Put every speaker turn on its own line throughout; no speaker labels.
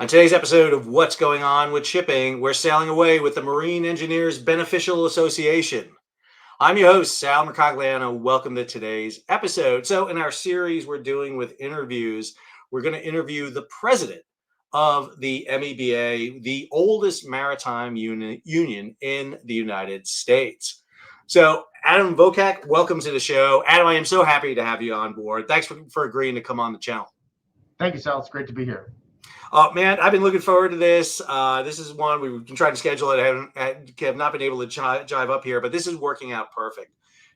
On today's episode of What's Going On with Shipping, we're sailing away with the Marine Engineers Beneficial Association. I'm your host, Sal Mercogliano. Welcome to today's episode. So, in our series we're doing with interviews, we're going to interview the president of the M.E.B.A, the oldest maritime union in the United States. So, Adam Vokac, welcome to the show. Adam, I am so happy to have you on board. Thanks for agreeing to come on the channel.
Thank you, Sal. It's great to be here.
Oh man, I've been looking forward to this. This is one we've been trying to schedule it. I have not been able to jive up here, but this is working out perfect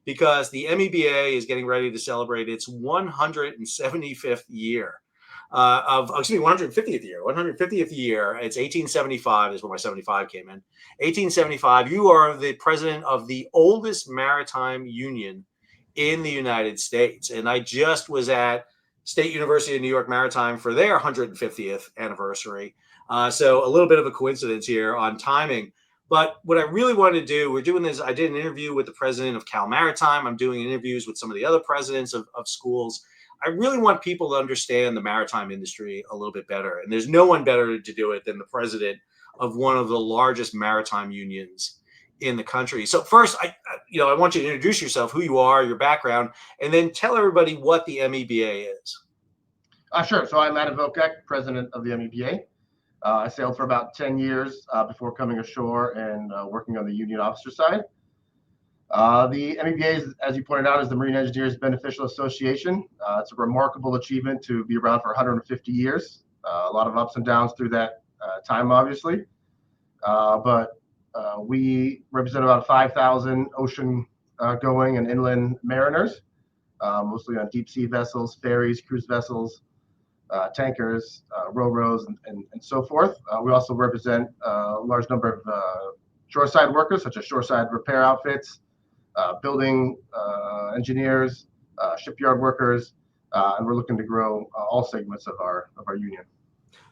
because the M.E.B.A is getting ready to celebrate its 175th year 150th year. 150th year. It's 1875 is when my 75 came in. 1875. You are the president of the oldest maritime union in the United States, and I just was at State University of New York Maritime for their 150th anniversary. So a little bit of a coincidence here on timing. But what I really wanted to do, we're doing this, I did an interview with the president of Cal Maritime. I'm doing interviews with some of the other presidents of schools. I really want people to understand the maritime industry a little bit better. And there's no one better to do it than the president of one of the largest maritime unions in the country. So first, I want you to introduce yourself, who you are, your background, and then tell everybody what the M.E.B.A is.
Sure. So I'm Adam Vokac, president of the M.E.B.A. I sailed for about 10 years before coming ashore and working on the union officer side. The M.E.B.A, as you pointed out, is the Marine Engineers Beneficial Association. It's a remarkable achievement to be around for 150 years. A lot of ups and downs through that time, obviously. But we represent about 5,000 ocean-going and inland mariners, mostly on deep-sea vessels, ferries, cruise vessels, tankers, ro-ros, and so forth. We also represent a large number of shoreside workers, such as shoreside repair outfits, building engineers, shipyard workers, and we're looking to grow all segments of our union.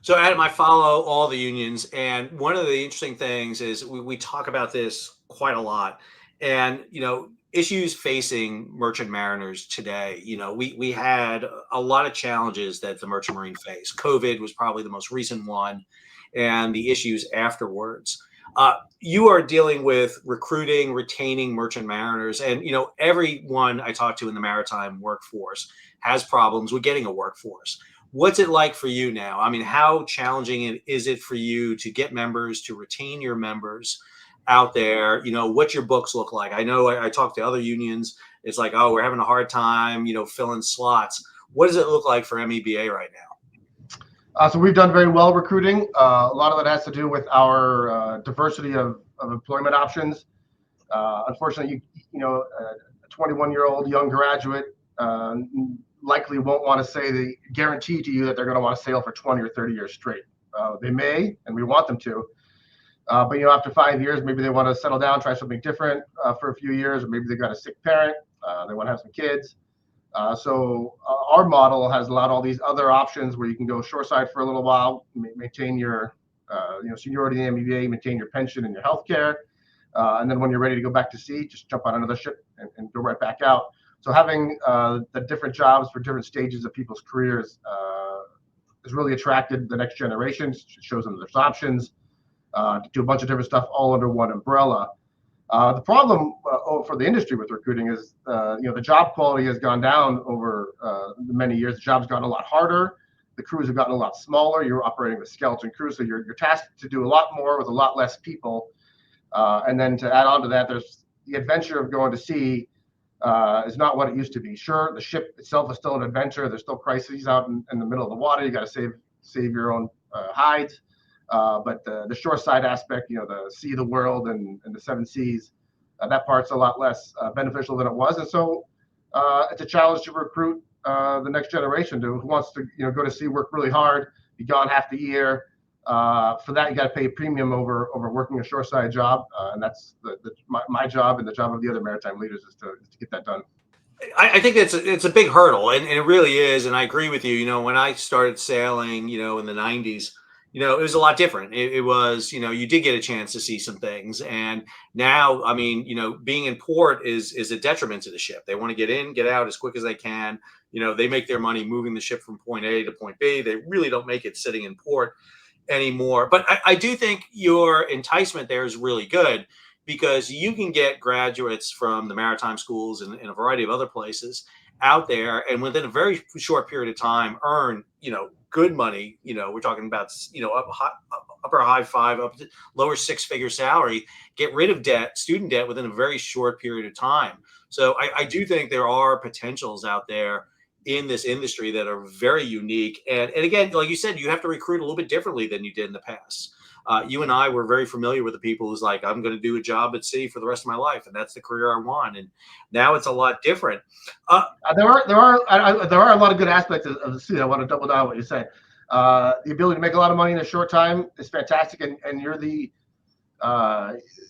So, Adam, I follow all the unions, and one of the interesting things is we talk about this quite a lot, and issues facing merchant mariners today. We had a lot of challenges that the merchant marine faced. COVID was probably the most recent one, and the issues afterwards. You are dealing with recruiting, retaining merchant mariners, and everyone I talk to in the maritime workforce has problems with getting a workforce. What's it like for you now? I mean, how challenging is it for you to get members, to retain your members out there? What your books look like? I know I talk to other unions. It's like, oh, we're having a hard time, filling slots. What does it look like for M.E.B.A right now?
So we've done very well recruiting. A lot of that has to do with our diversity of employment options. Unfortunately, a 21-year-old young graduate likely won't want to say the guarantee to you that they're going to want to sail for 20 or 30 years straight. They may, and we want them to. But after 5 years, maybe they want to settle down, try something different for a few years, or maybe they've got a sick parent. They want to have some kids. So our model has allowed all these other options where you can go shoreside for a little while, maintain your seniority in the M.E.B.A, maintain your pension and your health care. And then when you're ready to go back to sea, just jump on another ship and go right back out. So having the different jobs for different stages of people's careers has really attracted the next generation. It shows them there's options to do a bunch of different stuff all under one umbrella. The problem for the industry with recruiting is, the job quality has gone down over many years. The job's gotten a lot harder. The crews have gotten a lot smaller. You're operating with skeleton crews, so you're tasked to do a lot more with a lot less people. And then to add on to that, there's the adventure of going to sea is not what it used to be. Sure, the ship itself is still an adventure. There's still crises out in the middle of the water. You got to save your own hides. But the shoreside aspect, the see the world and the seven seas, that part's a lot less beneficial than it was. And so it's a challenge to recruit the next generation who wants to go to sea, work really hard, be gone half the year. For that, you got to pay a premium over working a shoreside job, and that's my job and the job of the other maritime leaders is to get that done.
I think it's a big hurdle, and it really is. And I agree with you. When I started sailing, in the 90s, it was a lot different. It was, you did get a chance to see some things. And now, I mean, being in port is a detriment to the ship. They want to get in, get out as quick as they can. They make their money moving the ship from point A to point B. They really don't make it sitting in port. anymore. But I do think your enticement there is really good because you can get graduates from the maritime schools and a variety of other places out there, and within a very short period of time, earn good money. We're talking about upper high five, up to lower six-figure salary. Get rid of debt, student debt, within a very short period of time. So I do think there are potentials out there in this industry that are very unique. And again, like you said, you have to recruit a little bit differently than you did in the past. You and I were very familiar with the people who's like, I'm going to do a job at sea for the rest of my life, and that's the career I want. And now it's a lot different.
There are a lot of good aspects of the sea. I want to double down on what you said. The ability to make a lot of money in a short time is fantastic, and you're the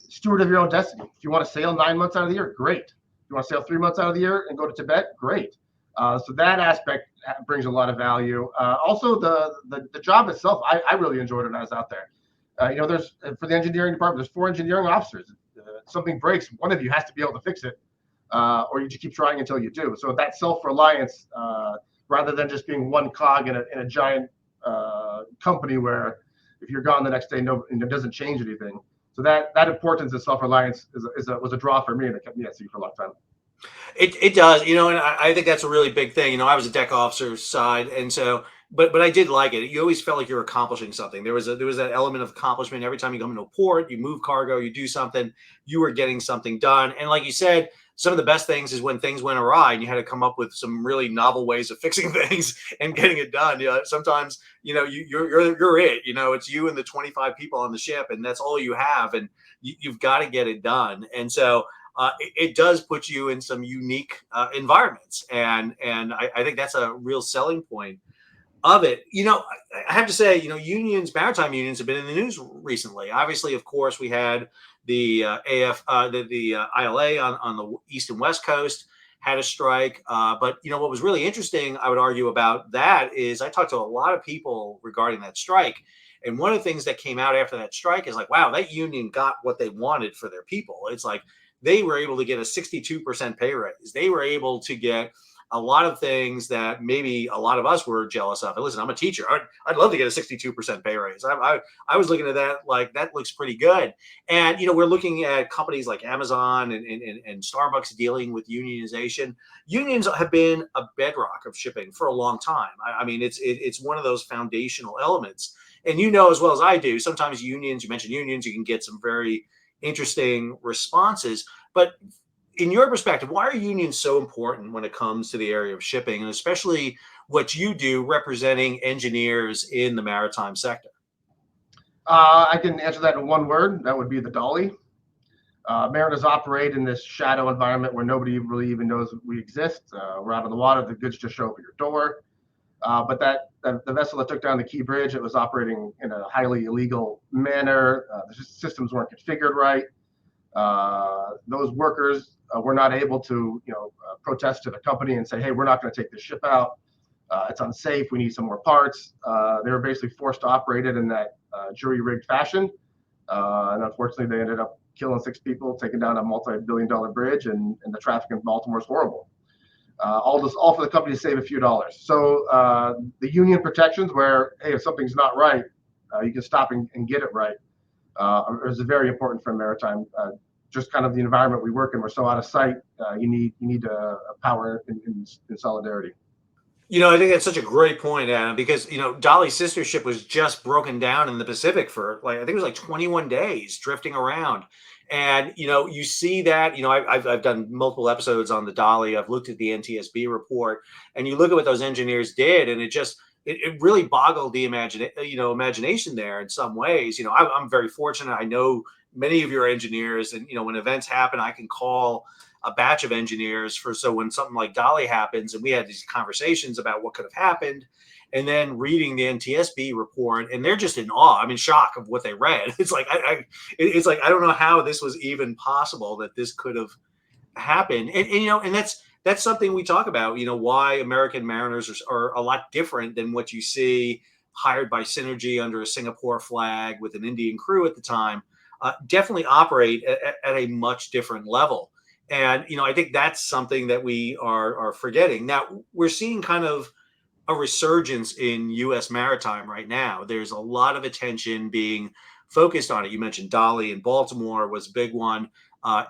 steward of your own destiny. If you want to sail 9 months out of the year, great. If you want to sail 3 months out of the year and go to Tibet, great. So that aspect brings a lot of value. Also, the job itself, I really enjoyed it when I was out there. There's for the engineering department, there's 4 engineering officers. Something breaks, one of you has to be able to fix it, or you just keep trying until you do. So that self-reliance, rather than just being one cog in a giant company where if you're gone the next day, it doesn't change anything. So that importance of self-reliance was a draw for me, and it kept me at sea for a long time.
It does, and I think that's a really big thing. I was a deck officer side, and so, but I did like it. You always felt like you were accomplishing something. There was that element of accomplishment every time you come into a port, you move cargo, you do something, you were getting something done. And like you said, some of the best things is when things went awry and you had to come up with some really novel ways of fixing things and getting it done. Sometimes you're it. It's you and the 25 people on the ship, and that's all you have, and you've got to get it done. And so. It does put you in some unique environments, and I think that's a real selling point of it. I have to say, maritime unions have been in the news recently. Obviously, of course, we had the the ILA on the east and west coast had a strike. But what was really interesting, I would argue, about that is I talked to a lot of people regarding that strike. And one of the things that came out after that strike is like, wow, that union got what they wanted for their people. It's like they were able to get a 62% pay raise. They were able to get a lot of things that maybe a lot of us were jealous of. And listen, I'm a teacher. I'd love to get a 62% pay raise. I was looking at that like that looks pretty good. And we're looking at companies like Amazon and Starbucks dealing with unionization. Unions have been a bedrock of shipping for a long time. I mean, it's one of those foundational elements. And as well as I do, sometimes unions, you mentioned unions, you can get some very interesting responses. But in your perspective, why are unions so important when it comes to the area of shipping, and especially what you do representing engineers in the maritime sector?
I can answer that in one word. That would be the dolly. Mariners operate in this shadow environment where nobody really even knows we exist. We're out on the water. The goods just show up at your door. But the vessel that took down the Key Bridge, it was operating in a highly illegal manner. The systems weren't configured right. Those workers were not able to, protest to the company and say, "Hey, we're not going to take this ship out. It's unsafe. We need some more parts." They were basically forced to operate it in that jury-rigged fashion, and unfortunately, they ended up killing 6 people, taking down a multi-billion-dollar bridge, and the traffic in Baltimore is horrible. All for the company to save a few dollars. So the union protections, where hey, if something's not right, you can stop and get it right, is very important for maritime. Just kind of the environment we work in, we're so out of sight. You need power in solidarity.
I think that's such a great point, Adam, because Dolly's sister ship was just broken down in the Pacific for I think it was like 21 days drifting around. And you see that I've done multiple episodes on the Dolly. I've looked at the NTSB report, and you look at what those engineers did, and it really boggled the imagination there in some ways. I'm very fortunate. I know many of your engineers, and when events happen, I can call a batch of engineers so when something like Dolly happens, and we had these conversations about what could have happened, and then reading the NTSB report, and they're just in awe. I mean, shock of what they read. It's like it's like I don't know how this was even possible that this could have happened, and that's something we talk about. Why American mariners are a lot different than what you see hired by Synergy under a Singapore flag with an Indian crew at the time. Definitely operate at a much different level. And, I think that's something that we are forgetting. Now, we're seeing kind of a resurgence in U.S. maritime right now. There's a lot of attention being focused on it. You mentioned Dolly in Baltimore was a big one.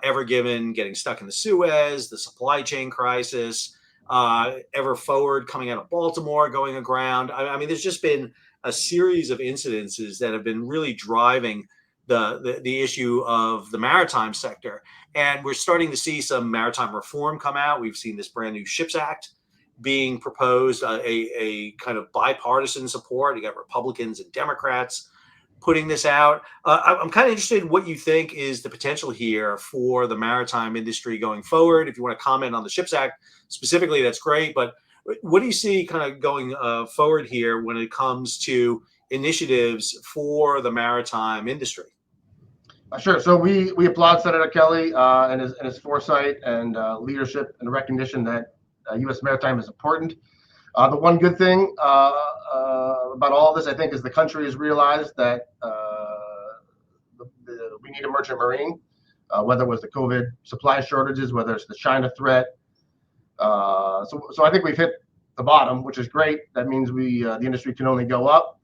Ever Given getting stuck in the Suez, the supply chain crisis, Ever Forward coming out of Baltimore, going aground. I mean, there's just been a series of incidences that have been really driving the issue of the maritime sector. And we're starting to see some maritime reform come out. We've seen this brand new Ships Act being proposed, a kind of bipartisan support. You got Republicans and Democrats putting this out. I'm kind of interested in what you think is the potential here for the maritime industry going forward. If you want to comment on the Ships Act specifically, that's great. But what do you see kind of going forward here when it comes to initiatives for the maritime industry?
Sure. So we applaud Senator Kelly and his foresight and leadership and recognition that U.S. maritime is important. The one good thing about all of this, I think, is the country has realized that we need a merchant marine, whether it was the COVID supply shortages, whether it's the China threat. So I think we've hit the bottom, which is great. That means the industry can only go up.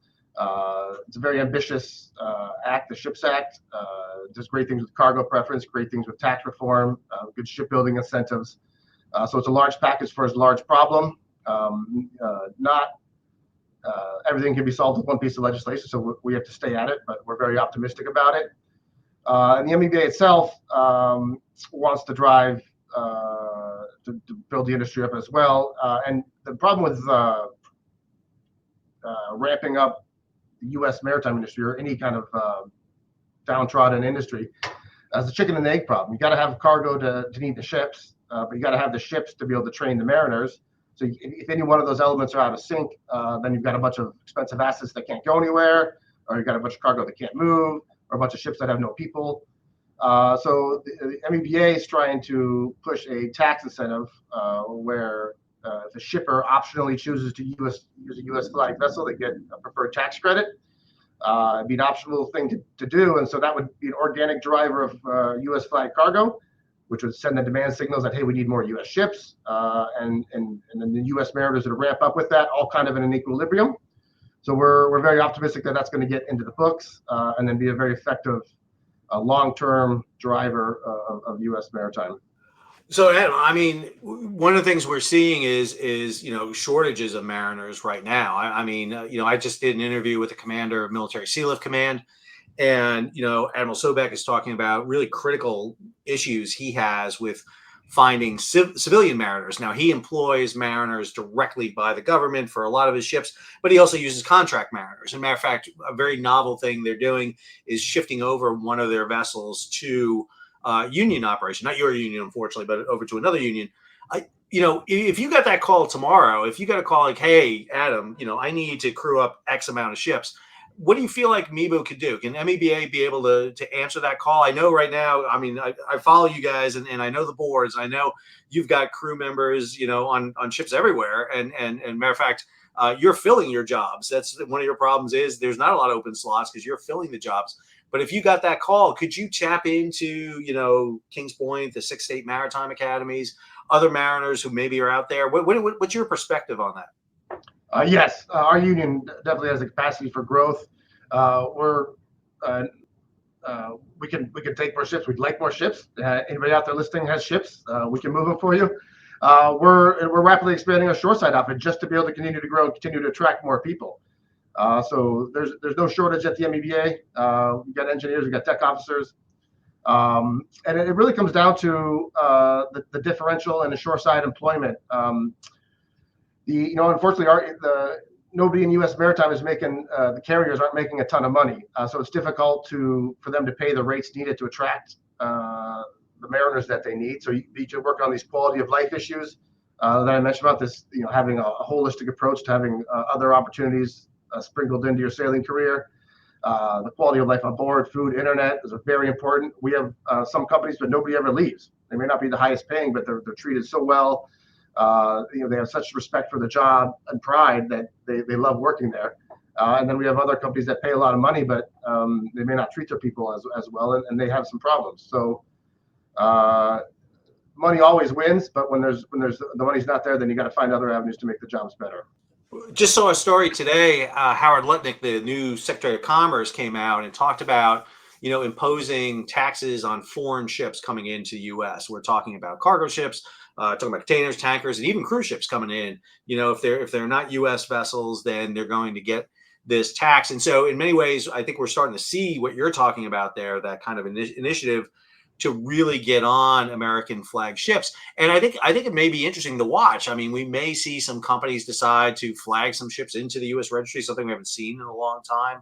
It's a very ambitious act, the Ships Act. Does great things with cargo preference, great things with tax reform, good shipbuilding incentives. So it's a large package for a large problem. Not everything can be solved with one piece of legislation, so we have to stay at it, but we're very optimistic about it. And the M.E.B.A itself wants to drive to build the industry up as well. And the problem with ramping up the U.S. maritime industry or any kind of downtrodden industry is the chicken and egg problem. You got to have cargo to need the ships, but you got to have the ships to be able to train the mariners. So if any one of those elements are out of sync, then you've got a bunch of expensive assets that can't go anywhere, or you've got a bunch of cargo that can't move, or a bunch of ships that have no people. So the M.E.B.A is trying to push a tax incentive where if a shipper optionally chooses to use a U.S. flag vessel, they get a preferred tax credit. It'd be an optional thing to do, and so that would be an organic driver of U.S. flag cargo, which would send the demand signals that, hey, we need more U.S. ships, and then the U.S. mariners would ramp up with that, all kind of in an equilibrium. So we're very optimistic that that's going to get into the books and then be a very effective long-term driver of U.S. maritime.
So, Adam, I mean, one of the things we're seeing is shortages of mariners right now. I mean, I just did an interview with the commander of Military Sealift Command, and Admiral Sobek is talking about really critical issues he has with finding civilian mariners. Now, he employs mariners directly by the government for a lot of his ships, but he also uses contract mariners. As a matter of fact, a very novel thing they're doing is shifting over one of their vessels to union operation, not your union, unfortunately, but over to another union. If you got that call tomorrow, if you got a call like, hey, Adam, I need to crew up X amount of ships, what do you feel like M.E.B.A could do? Can M.E.B.A be able to answer that call? I know right now, I mean, I follow you guys and I know the boards. I know you've got crew members, on ships everywhere. And matter of fact, you're filling your jobs. That's one of your problems is there's not a lot of open slots because you're filling the jobs. But if you got that call, could you tap into, Kings Point, the 6 state maritime academies, other mariners who maybe are out there? What's your perspective on that?
Yes, our union definitely has the capacity for growth. We can take more ships. We'd like more ships. Anybody out there listening has ships. We can move them for you. We're rapidly expanding our shoreside outfit just to be able to continue to grow and continue to attract more people. So there's no shortage at the M.E.B.A. We've got engineers, we've got tech officers, and it really comes down to the differential in the shoreside employment. Unfortunately, nobody in U.S. maritime is making the carriers aren't making a ton of money, so it's difficult for them to pay the rates needed to attract the mariners that they need. So you need to work on these quality of life issues that I mentioned about this. Having a holistic approach to having other opportunities sprinkled into your sailing career. The quality of life on board, food, internet is very important. We have some companies, but nobody ever leaves. They may not be the highest paying, but they're treated so well. They have such respect for the job and pride that they love working there. And then we have other companies that pay a lot of money, but they may not treat their people as well, and they have some problems. So money always wins, but when the money's not there, then you got to find other avenues to make the jobs better.
Just saw a story today. Howard Lutnick, the new Secretary of Commerce, came out and talked about, imposing taxes on foreign ships coming into the U.S. We're talking about cargo ships, talking about containers, tankers, and even cruise ships coming in. If they're not U.S. vessels, then they're going to get this tax. And so, in many ways, I think we're starting to see what you're talking about there, that kind of initiative to really get on American flag ships. And I think it may be interesting to watch. I mean, we may see some companies decide to flag some ships into the U.S. registry, something we haven't seen in a long time.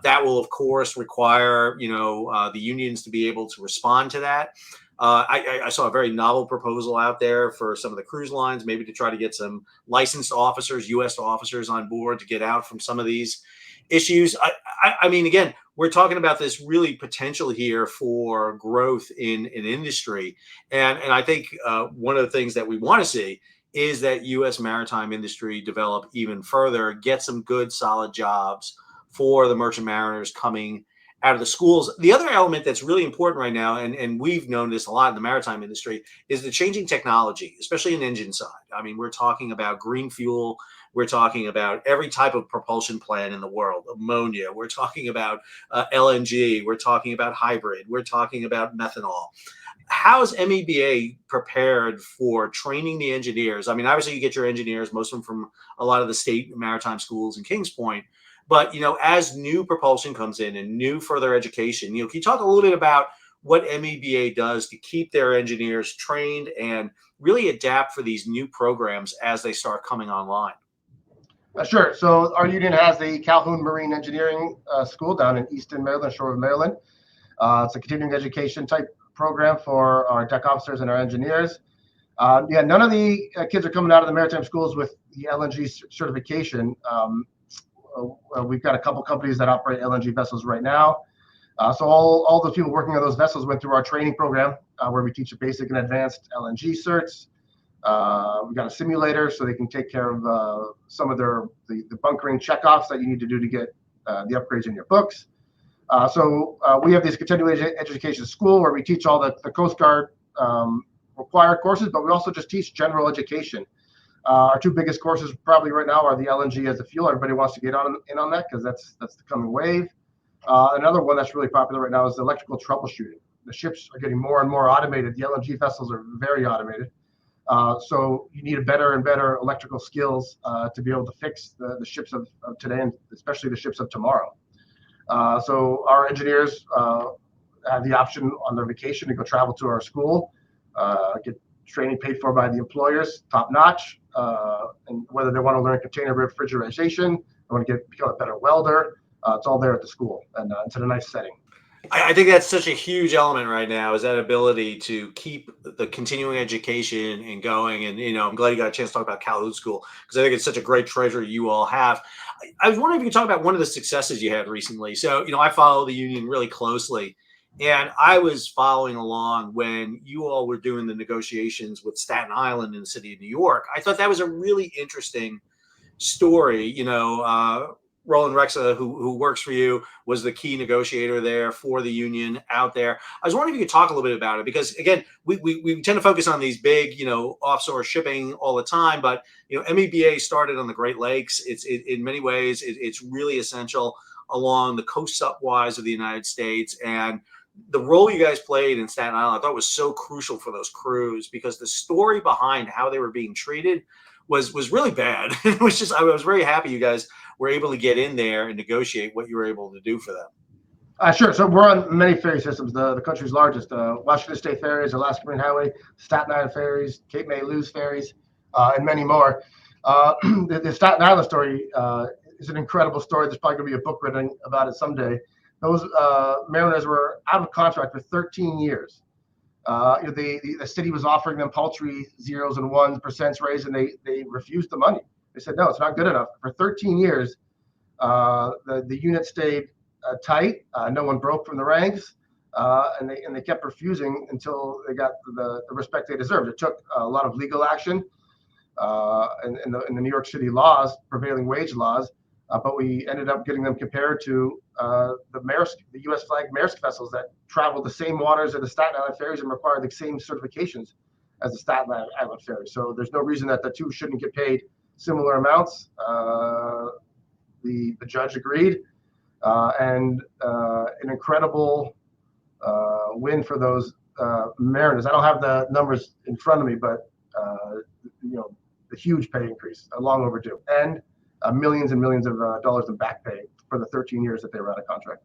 That will, of course, require the unions to be able to respond to that. I saw a very novel proposal out there for some of the cruise lines, maybe to try to get some licensed officers, U.S. officers, on board to get out from some of these issues. I mean, again, we're talking about this really potential here for growth in an industry, and I think one of the things that we want to see is that U.S. maritime industry develop even further, get some good, solid jobs for the merchant mariners coming out of the schools. The other element that's really important right now, and we've known this a lot in the maritime industry, is the changing technology, especially in engine side. I mean, we're talking about green fuel. We're talking about every type of propulsion plant in the world, ammonia. We're talking about LNG. We're talking about hybrid. We're talking about methanol. How's M.E.B.A prepared for training the engineers? I mean, obviously, you get your engineers, most of them from a lot of the state maritime schools in Kings Point. But as new propulsion comes in and new further education, can you talk a little bit about what M.E.B.A does to keep their engineers trained and really adapt for these new programs as they start coming online?
Sure. So our union has the Calhoun Marine Engineering School down in Easton, Maryland, shore of Maryland. It's a continuing education type program for our deck officers and our engineers. None of the kids are coming out of the maritime schools with the LNG certification. We've got a couple companies that operate LNG vessels right now. So all the people working on those vessels went through our training program where we teach the basic and advanced LNG certs. We've got a simulator so they can take care of some of the bunkering checkoffs that you need to do to get the upgrades in your books. So we have this continuing education school where we teach all the Coast Guard required courses, but we also just teach general education. Our two biggest courses probably right now are the LNG as a fuel. Everybody wants to get in on that because that's the coming wave. Another one that's really popular right now is electrical troubleshooting. The ships are getting more and more automated. The LNG vessels are very automated. So you need a better and better electrical skills to be able to fix the ships of today, and especially the ships of tomorrow. So our engineers have the option on their vacation to go travel to our school, get training paid for by the employers, top notch, and whether they want to learn container refrigeration, they want to become a better welder, it's all there at the school, and it's in a nice setting.
I think that's such a huge element right now, is that ability to keep the continuing education and going. And, I'm glad you got a chance to talk about Calhoun School, because I think it's such a great treasure you all have. I was wondering if you could talk about one of the successes you had recently. So, I follow the union really closely, and I was following along when you all were doing the negotiations with Staten Island in the city of New York. I thought that was a really interesting story. Roland Rexa, who works for you, was the key negotiator there for the union out there. I was wondering if you could talk a little bit about it, because again, we tend to focus on these big, offshore shipping all the time, but M.E.B.A started on the Great Lakes. In many ways, it's really essential along the coastwise of the United States, and the role you guys played in Staten Island, I thought, was so crucial for those crews, because the story behind how they were being treated was really bad. It was just, I was very happy you guys were able to get in there and negotiate what you were able to do for them.
Sure. So we're on many ferry systems. The country's largest, Washington State Ferries, Alaska Marine Highway, Staten Island Ferries, Cape May Lewes Ferries, and many more. The Staten Island story is an incredible story. There's probably going to be a book written about it someday. Those mariners were out of contract for 13 years. The city was offering them paltry 0s and 1% raise, and they refused the money. They said, no, it's not good enough. For 13 years, the unit stayed tight. No one broke from the ranks, and they kept refusing until they got the respect they deserved. It took a lot of legal action in the New York City laws, prevailing wage laws, but we ended up getting them compared to the U.S. flag Maersk vessels that travel the same waters as the Staten Island ferries and require the same certifications as the Staten Island ferry. So there's no reason that the two shouldn't get paid similar amounts. The judge agreed, and an incredible win for those mariners. I don't have the numbers in front of me, but the huge pay increase, long overdue, and millions and millions of dollars in back pay for the 13 years that they were out of contract.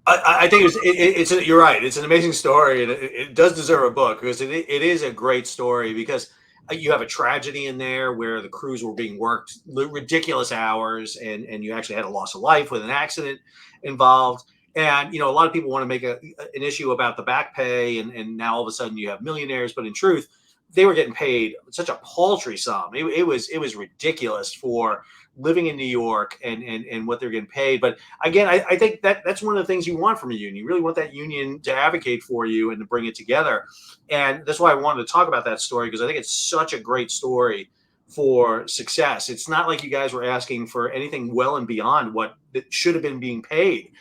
I think you're right. It's an amazing story, and it does deserve a book because it is a great story because you have a tragedy in there where the crews were being worked ridiculous hours, and you actually had a loss of life with an accident involved. And a lot of people want to make an issue about the back pay, and now all of a sudden you have millionaires, but in truth, they were getting paid such a paltry sum. It was ridiculous for living in New York and what they're getting paid. But again, I think that's one of the things you want from a union. You really want that union to advocate for you and to bring it together. And that's why I wanted to talk about that story, because I think it's such a great story for success. It's not like you guys were asking for anything well and beyond what it should have been being paid.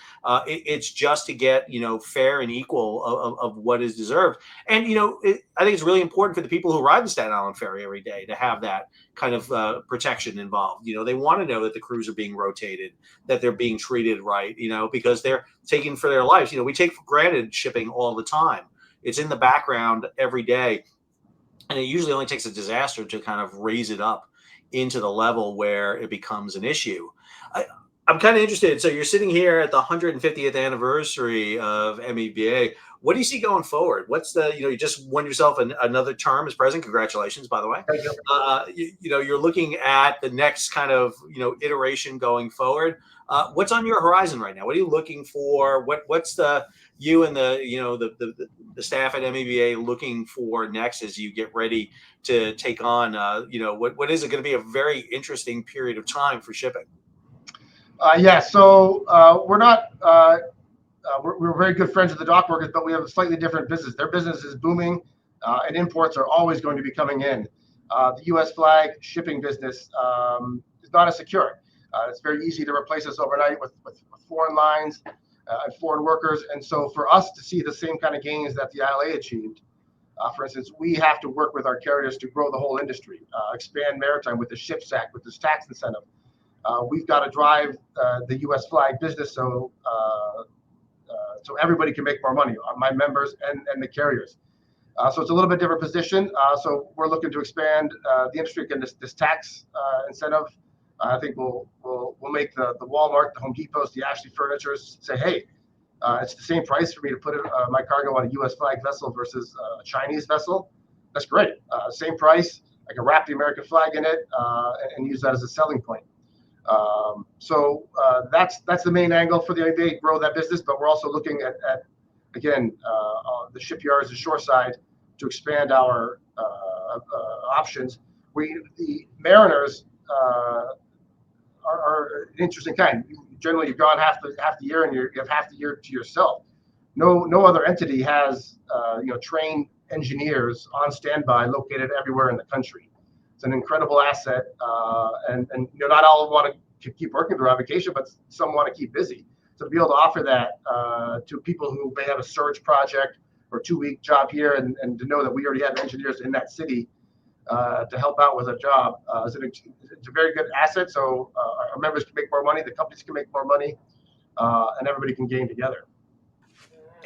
It's just to get fair and equal of what is deserved. And I think it's really important for the people who ride the Staten Island ferry every day to have that kind of protection involved. They want to know that the crews are being rotated, that they're being treated right. Because they're taking for their lives. We take for granted shipping all the time. It's in the background every day. And it usually only takes a disaster to kind of raise it up into the level where it becomes an issue. I'm kind of interested. So you're sitting here at the 150th anniversary of M.E.B.A. What do you see going forward? What's you just won yourself another term as president. Congratulations, by the way.
Thank you.
You're looking at the next kind of, iteration going forward. What's on your horizon right now? What are you looking for? What's you and the staff at M.E.B.A. looking for next as you get ready to take on, what is it going to be a very interesting period of time for shipping?
So we're not. We're very good friends with the dock workers, but we have a slightly different business. Their business is booming, and imports are always going to be coming in. The U.S. flag shipping business is not as secure. It's very easy to replace us overnight with foreign lines and foreign workers. And so for us to see the same kind of gains that the ILA achieved, for instance, we have to work with our carriers to grow the whole industry, expand maritime with the SHIPS Act, with this tax incentive. We've got to drive the U.S. flag business so everybody can make more money, my members and the carriers. So it's a little bit different position. So we're looking to expand the industry. Again, this tax incentive, I think we'll make the Walmart, the Home Depots, the Ashley Furnitures say, hey, it's the same price for me to put my cargo on a U.S. flag vessel versus a Chinese vessel. That's great. Same price. I can wrap the American flag in it and use that as a selling point. So that's the main angle for the M.E.B.A. grow that business. But we're also looking at again, the shipyards, the shore side, to expand our options. The mariners are an interesting kind. Generally, you've gone half the year, and you have half the year to yourself. No other entity has trained engineers on standby, located everywhere in the country. It's an incredible asset, and not all want to keep working through vacation, but some want to keep busy. So to be able to offer that to people who may have a surge project or 2-week job here, and to know that we already have engineers in that city to help out with a job, it's a very good asset. So our members can make more money, the companies can make more money, and everybody can gain together.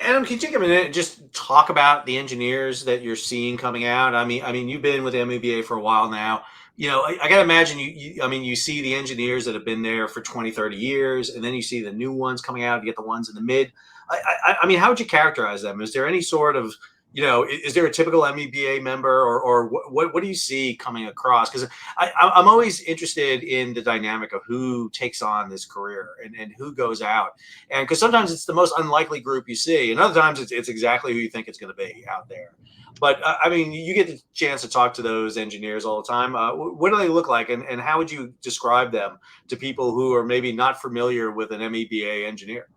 Adam, can you take a minute and just talk about the engineers that you're seeing coming out? I mean, you've been with M.E.B.A. for a while now. I got to imagine you see the engineers that have been there for 20, 30 years, and then you see the new ones coming out. You get the ones in the mid. I mean, how would you characterize them? Is there any sort of, is there a typical M.E.B.A. member, or what do you see coming across? Because I'm always interested in the dynamic of who takes on this career and who goes out. And because sometimes it's the most unlikely group you see, and other times it's exactly who you think it's going to be out there. But I mean, you get the chance to talk to those engineers all the time. What do they look like, and how would you describe them to people who are maybe not familiar with an M.E.B.A. engineer?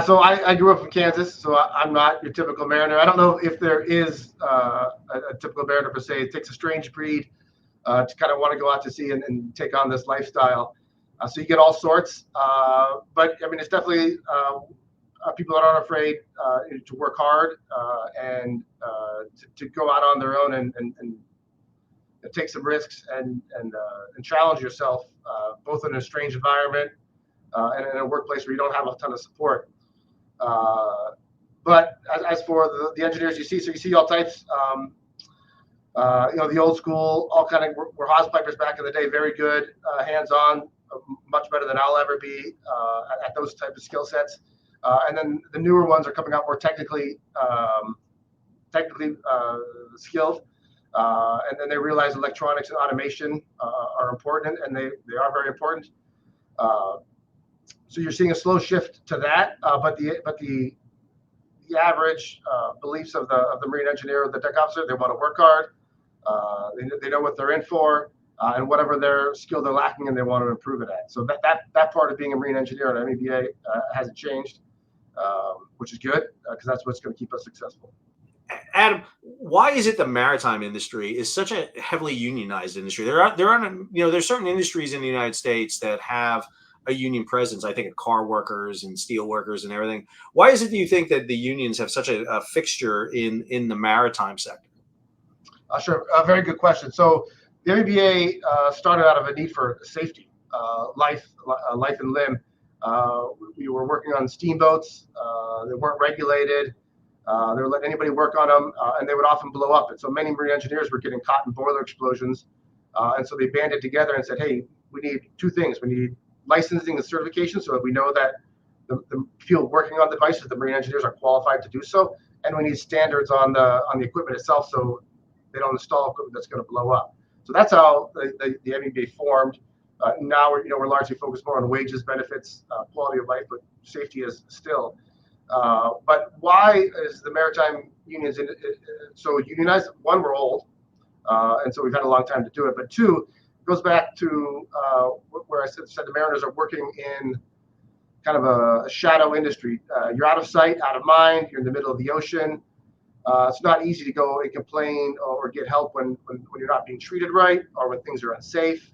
So I grew up in Kansas, so I'm not your typical mariner. I don't know if there is a typical mariner per se. It takes a strange breed to kind of want to go out to sea and take on this lifestyle. So you get all sorts. But I mean, it's definitely people that aren't afraid to work hard and to go out on their own and take some risks and challenge yourself, both in a strange environment and in a workplace where you don't have a ton of support. But as for the engineers you see, so you see all types. The old school, all kind of were hose pipers back in the day, very good, hands-on, much better than I'll ever be at those types of skill sets. And then the newer ones are coming out more technically skilled. And then they realize electronics and automation are important, and they are very important. So you're seeing a slow shift to that, but the average beliefs of the marine engineer or the deck officer, they want to work hard. They know what they're in for, and whatever their skill they're lacking, and they want to improve it at. So that part of being a marine engineer at M.E.B.A hasn't changed, which is good because that's what's going to keep us successful.
Adam, why is it the maritime industry is such a heavily unionized industry? There's certain industries in the United States that have a union presence. I think of car workers and steel workers and everything. Why is it, do you think, that the unions have such a fixture in the maritime sector?
Sure, a very good question. So the M.E.B.A started out of a need for safety, life and limb. We were working on steamboats. They weren't regulated. They were letting anybody work on them, and they would often blow up. And so many marine engineers were getting caught in boiler explosions. And so they banded together and said, hey, we need two things. We need licensing and certification so that we know that the field working on devices, the marine engineers are qualified to do so. And we need standards on the equipment itself so they don't install equipment that's going to blow up. So that's how the M.E.B.A formed. Now we're largely focused more on wages, benefits, quality of life, but safety is still. But why is the maritime unions so unionized? One, we're old, and so we've had a long time to do it. But two, it goes back to where I said the mariners are working in kind of a shadow industry. You're out of sight, out of mind. You're in the middle of the ocean. It's not easy to go and complain or get help when you're not being treated right or when things are unsafe.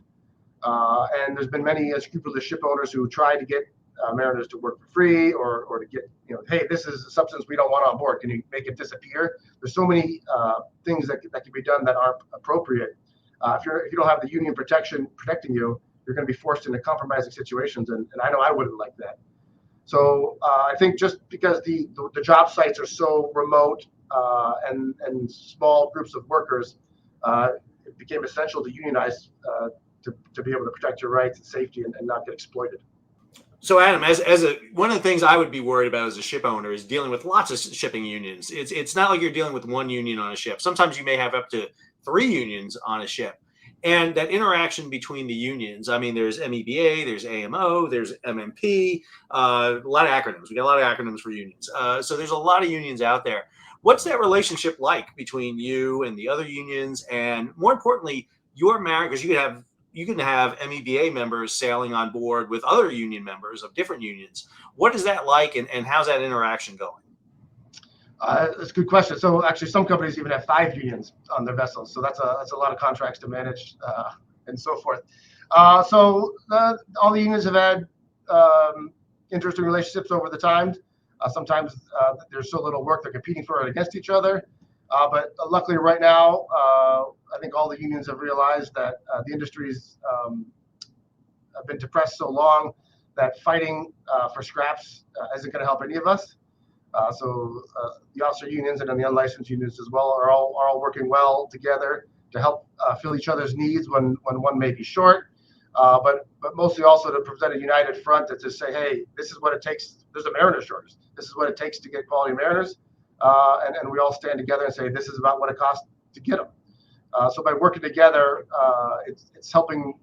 And there's been many unscrupulous ship owners who try to get mariners to work for free or to get, hey, this is a substance we don't want on board. Can you make it disappear? There's so many things that can be done that aren't appropriate. If you don't have the union protecting you, you're going to be forced into compromising situations. And I know I wouldn't like that. So I think just because the job sites are so remote and small groups of workers, it became essential to unionize to be able to protect your rights and safety and not get exploited.
So Adam, one of the things I would be worried about as a ship owner is dealing with lots of shipping unions. It's not like you're dealing with one union on a ship. Sometimes you may have up to 3 unions on a ship. And that interaction between the unions, I mean, there's M.E.B.A, there's AMO, there's MMP, a lot of acronyms. We got a lot of acronyms for unions. So there's a lot of unions out there. What's that relationship like between you and the other unions? And more importantly, you're married, because you can have M.E.B.A members sailing on board with other union members of different unions. What is that like, and how's that interaction going?
That's a good question. So actually, some companies even have 5 unions on their vessels. So that's a lot of contracts to manage and so forth. So all the unions have had interesting relationships over the time. Sometimes there's so little work they're competing for it against each other. But luckily right now, I think all the unions have realized that the industries have been depressed so long that fighting for scraps isn't going to help any of us. So the officer unions and then the unlicensed unions as well are all working well together to help fill each other's needs when one may be short. But mostly also to present a united front to say, hey, this is what it takes. There's a mariner shortage. This is what it takes to get quality mariners. And we all stand together and say, this is about what it costs to get them. So by working together, it's helping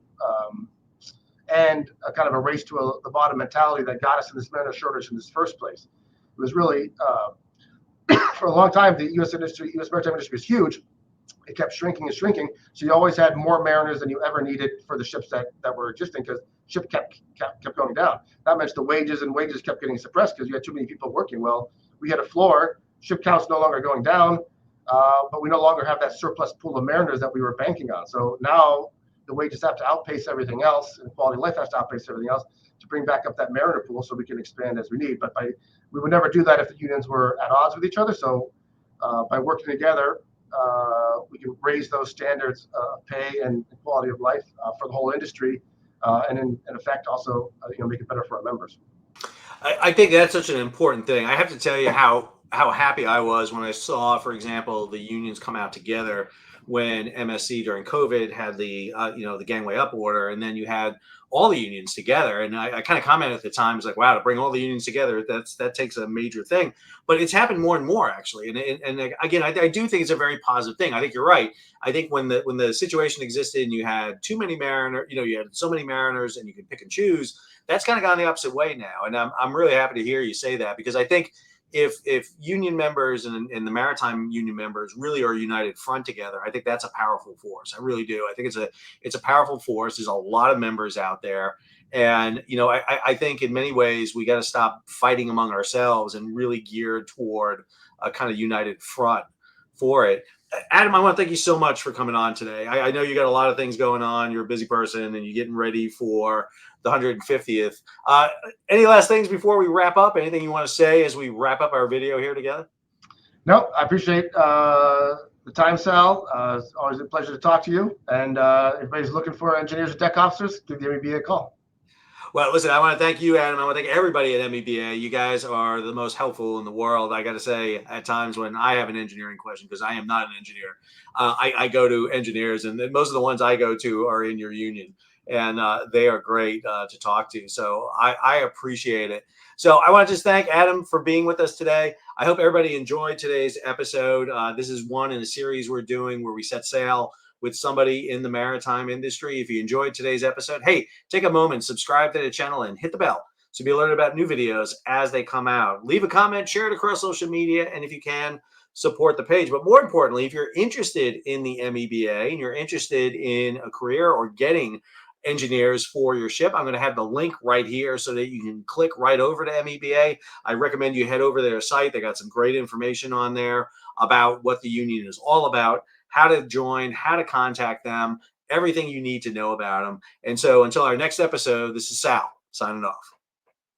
end a kind of a race to the bottom mentality that got us in this mariner shortage in this first place. It was really, for a long time, the U.S. maritime industry was huge. It kept shrinking and shrinking. So you always had more mariners than you ever needed for the ships that were existing because ship kept going down. That meant the wages kept getting suppressed because you had too many people working. Well, we had a floor. Ship count's no longer going down, but we no longer have that surplus pool of mariners that we were banking on. So now the wages have to outpace everything else, and quality of life has to outpace everything else to bring back up that mariner pool so we can expand as we need. But we would never do that if the unions were at odds with each other. So by working together, we can raise those standards of pay and quality of life for the whole industry, and in effect also make it better for our members.
I think that's such an important thing. I have to tell you how happy I was when I saw, for example, the unions come out together when MSC during COVID had the the gangway up order, and then you had all the unions together. And I kind of commented at the time, it's like, wow, to bring all the unions together, that takes a major thing. But it's happened more and more actually. And again, I do think it's a very positive thing. I think you're right. I think when the situation existed and you had too many mariners, you had so many mariners, and you could pick and choose, that's kind of gone the opposite way now. And I'm really happy to hear you say that, because I think if union members and the maritime union members really are united front together, I think that's a powerful force. I really do. I think it's a powerful force. There's a lot of members out there. And, I think in many ways we got to stop fighting among ourselves and really geared toward a kind of united front for it. Adam, I want to thank you so much for coming on today. I know you got a lot of things going on. You're a busy person and you're getting ready for the 150th. Any last things before we wrap up? Anything you want to say as we wrap up our video here together?
No, I appreciate the time, Sal. It's always a pleasure to talk to you. And everybody's looking for engineers and deck officers, give the M.E.B.A a call.
Well, listen, I want to thank you, Adam. I want to thank everybody at M.E.B.A. You guys are the most helpful in the world. I got to say, at times when I have an engineering question, because I am not an engineer, I go to engineers, and most of the ones I go to are in your union, and they are great to talk to. So I appreciate it. So I want to just thank Adam for being with us today. I hope everybody enjoyed today's episode. This is one in a series we're doing where we set sail with somebody in the maritime industry. If you enjoyed today's episode, hey, take a moment, subscribe to the channel, and hit the bell so be alerted about new videos as they come out. Leave a comment, share it across social media, and if you can, support the page. But more importantly, if you're interested in the M.E.B.A. and you're interested in a career or getting engineers for your ship, I'm going to have the link right here so that you can click right over to M.E.B.A. I recommend you head over to their site. They got some great information on there about what the union is all about, how to join, how to contact them, everything you need to know about them. And so until our next episode, this is Sal signing off.